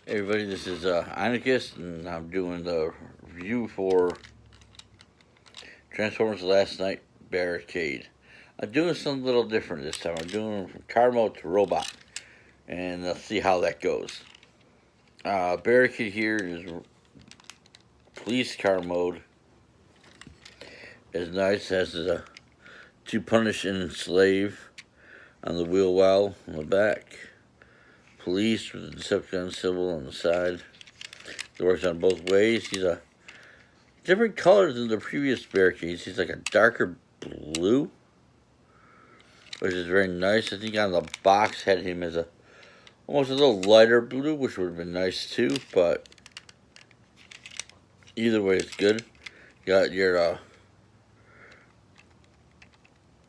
Hey everybody, this is Ionacus, and I'm doing the review for Transformers Last Night Barricade. I'm doing something a little different this time. I'm doing from car mode to robot, and let's see how that goes. Barricade here is police car mode. It's nice, it has the to punish and enslave on the wheel well on the back. Police with the Decepticon symbol on the side. It works on both ways. He's a different color than the previous barricades. He's like a darker blue, which is very nice. I think on the box had him as almost a little lighter blue, which would have been nice too. But either way, it's good. You got your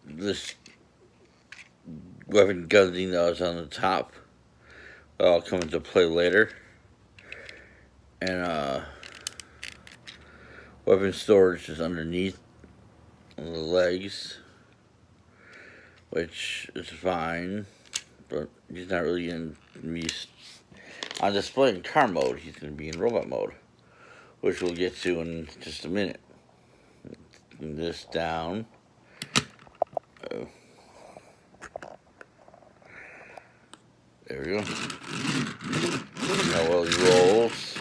this weapon gunning that was on the top. That'll come into play later. And weapon storage is underneath on the legs, which is fine, but he's not really going to be on display in car mode. He's going to be in robot mode, which we'll get to in just a minute. Bring this down. Oh. There we go. How well he rolls.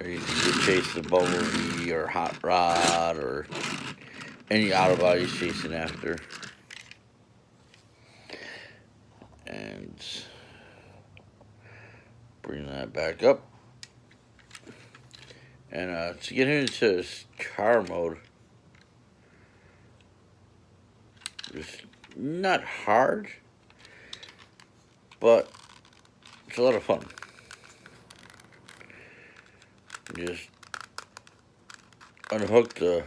Or you can chase the Bumblebee or Hot Rod or any Autobot he's chasing after. And bring that back up. And to get into car mode, it's not hard, but it's a lot of fun. Just unhook the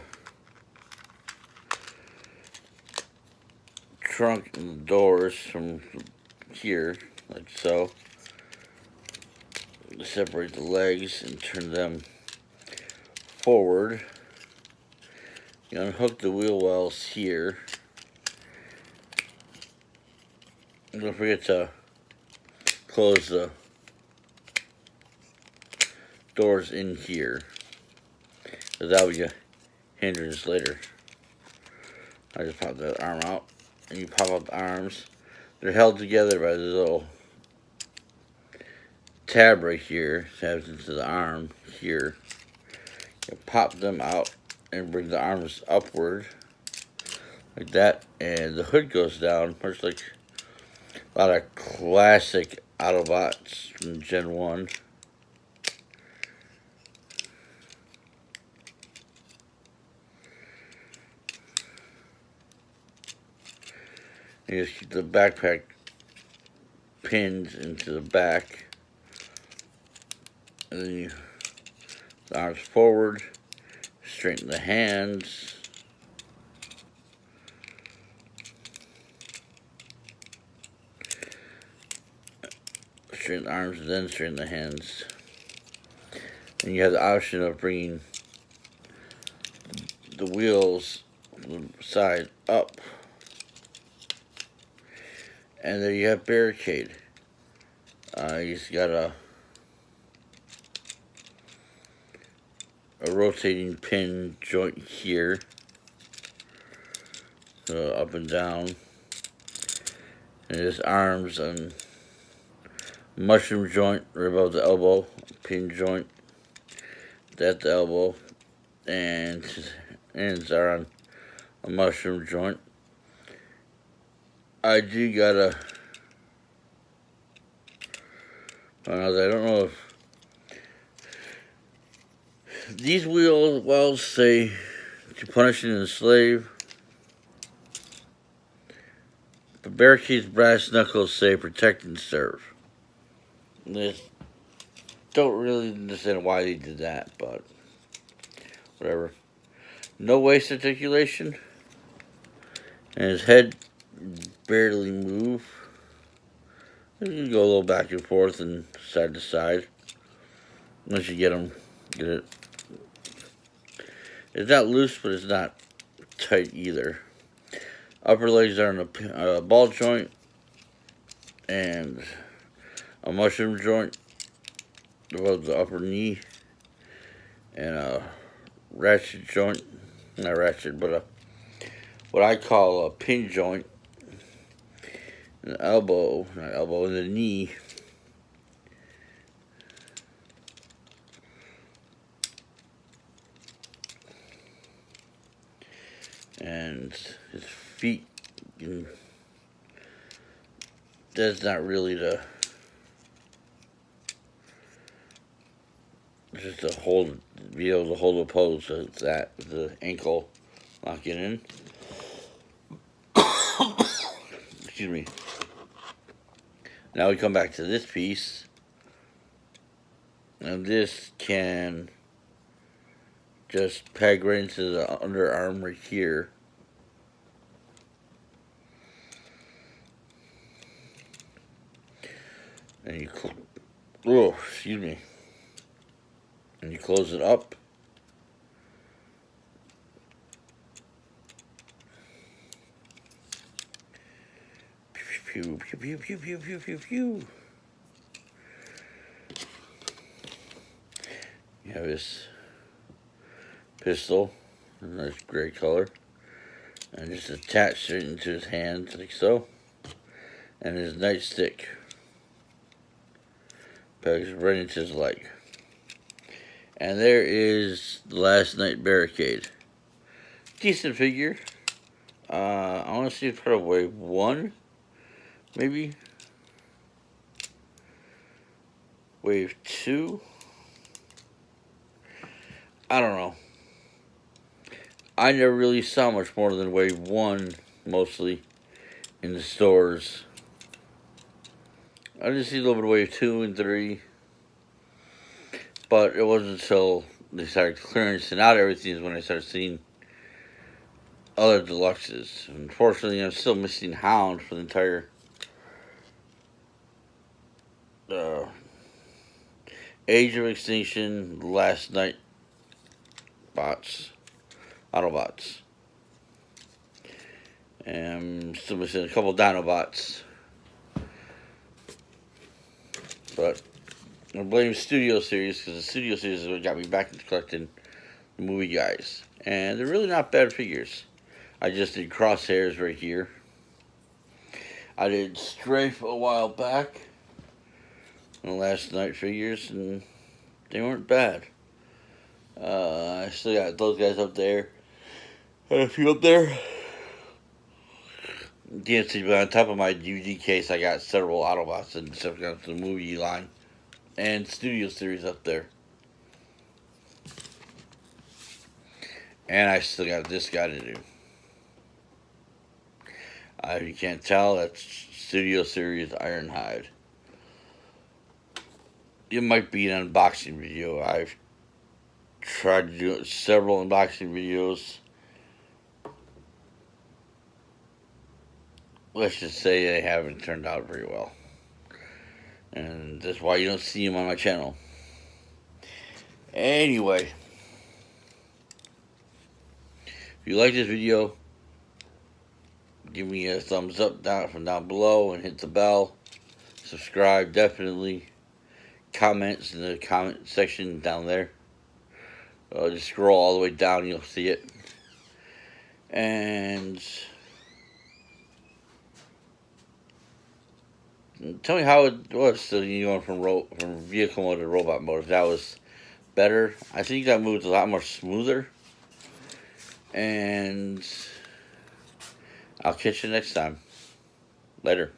trunk and the doors from here, like so. Separate the legs and turn them forward. You unhook the wheel wells here. And don't forget to close the doors in here, because that will be a hindrance later. I just pop that arm out, and you pop up the arms. They're held together by this little tab right here, tabs into the arm here. You pop them out and bring the arms upward like that, and the hood goes down, much like a lot of classic Autobots from Gen 1. You just keep the backpack pinned into the back, and then the arms forward, straighten the hands, straighten the arms, and then straighten the hands. And you have the option of bringing the wheels from the side up. And there you have barricade. You just got a rotating pin joint here, so up and down, and his arms and mushroom joint right above the elbow, pin joint at the elbow, and his hands are on a mushroom joint. I do gotta, I don't know if these wheel wells say to punish and enslave. The barricade's brass knuckles say protect and serve. I don't really understand why they did that, but whatever. No waist articulation, and his head barely move. You can go a little back and forth and side to side once you get it. It's not loose, but it's not tight either. Upper legs are in a ball joint, and a mushroom joint above the upper knee, and a ratchet joint, not ratchet, but what I call a pin joint, an elbow, not elbow, in the knee. And his feet, that's not really just to hold, be able to hold a pose. So it's that, the ankle locking in. Excuse me. Now we come back to this piece, and this can just peg right into the underarm right here. And you, excuse me. And you close it up. Pew, pew, pew, pew, pew, pew, pew, pew. You have this pistol, a nice gray color, and just attached it into his hand like so. And his nightstick pegs right into his leg. And there is the Last Night Barricade. Decent figure. I want to see it's part of wave 1, maybe. Wave 2. I don't know. I never really saw much more than wave 1, mostly, in the stores. I did see a little bit of wave 2 and 3. But it wasn't until they started clearancing out everything is when I started seeing other deluxes. Unfortunately, I'm still missing Hound for the entire Age of Extinction, Last Night bots, Autobots. And I'm still missing a couple Dinobots. But I blame Studio Series, because the Studio Series is what got me back into collecting the movie guys. And they're really not bad figures. I just did Crosshairs right here. I did Strafe a while back, the Last Night figures, and they weren't bad. I still got those guys up there, and a few up there. DNC, but on top of my DVD case, I got several Autobots and stuff from the movie line. And Studio Series up there. And I still got this guy to do. If you can't tell, that's Studio Series Ironhide. It might be an unboxing video. I've tried to do several unboxing videos. Let's just say they haven't turned out very well. And that's why you don't see them on my channel. Anyway, if you like this video, give me a thumbs up from down below and hit the bell. Subscribe, definitely. Comments in the comment section down there. Just scroll all the way down, you'll see it. And tell me how it was. So you going from vehicle mode to robot mode. If that was better, I think that moved a lot more smoother. And I'll catch you next time. Later.